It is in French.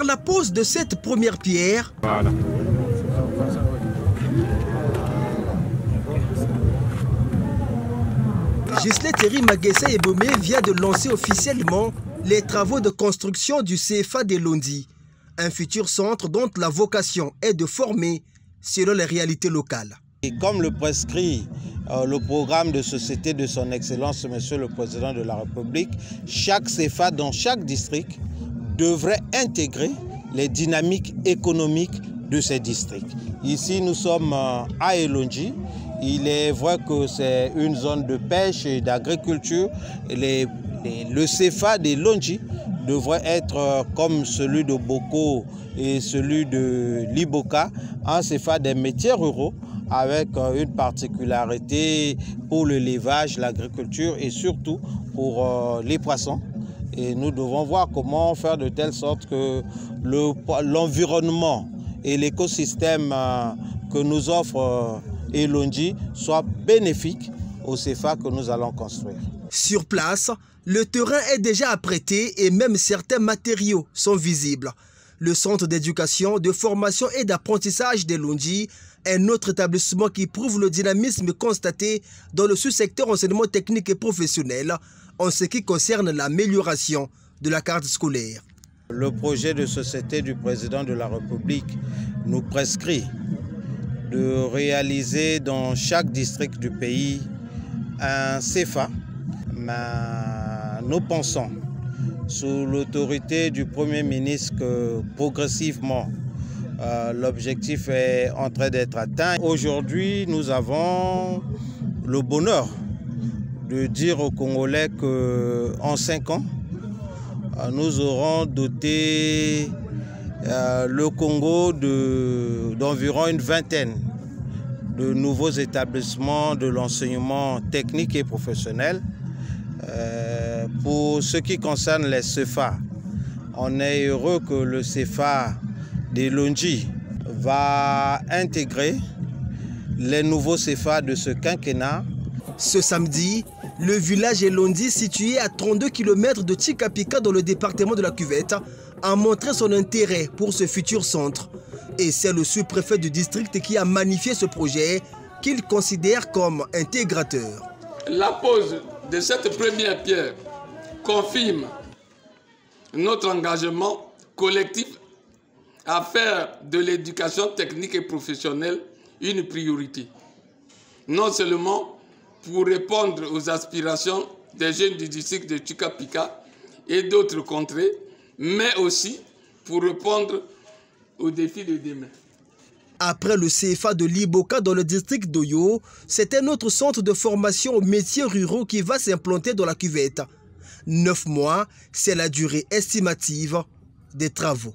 Par la pose de cette première pierre, voilà. Gisèle Thierry Maguessa Ebomé vient de lancer officiellement les travaux de construction du CFA de Londi, un futur centre dont la vocation est de former selon les réalités locales. Et comme le prescrit le programme de société de son Excellence, Monsieur le Président de la République, chaque CFA dans chaque district devrait intégrer les dynamiques économiques de ces districts. Ici, nous sommes à Elondji. Il est vrai que c'est une zone de pêche et d'agriculture. Le CFA de Elondji devrait être comme celui de Boko et celui de Liboka, un CFA des métiers ruraux avec une particularité pour le levage, l'agriculture et surtout pour les poissons. Et nous devons voir comment faire de telle sorte que l'environnement et l'écosystème que nous offre Elondji soit bénéfique au CFA que nous allons construire. Sur place, le terrain est déjà apprêté et même certains matériaux sont visibles. Le centre d'éducation, de formation et d'apprentissage d'Elondji, un autre établissement qui prouve le dynamisme constaté dans le sous-secteur enseignement technique et professionnel en ce qui concerne l'amélioration de la carte scolaire. Le projet de société du président de la République nous prescrit de réaliser dans chaque district du pays un CFA. Mais nous pensons, sous l'autorité du Premier ministre, que progressivement, l'objectif est en train d'être atteint. Aujourd'hui, nous avons le bonheur de dire aux Congolais qu'en 5 ans, nous aurons doté le Congo d'environ une vingtaine de nouveaux établissements de l'enseignement technique et professionnel. Pour ce qui concerne les CFA, on est heureux que le CFA d'Elondji va intégrer les nouveaux CFA de ce quinquennat. Ce samedi, le village Elondji, situé à 32 km de Tchikapika dans le département de la Cuvette, a montré son intérêt pour ce futur centre. Et c'est le sous-préfet du district qui a magnifié ce projet qu'il considère comme intégrateur. La pose de cette première pierre confirme notre engagement collectif à faire de l'éducation technique et professionnelle une priorité. Non seulement pour répondre aux aspirations des jeunes du district de Tchikapika et d'autres contrées, mais aussi pour répondre aux défis de demain. Après le CFA de Liboka dans le district d'Oyo, c'est un autre centre de formation aux métiers ruraux qui va s'implanter dans la Cuvette. 9 mois, c'est la durée estimative des travaux.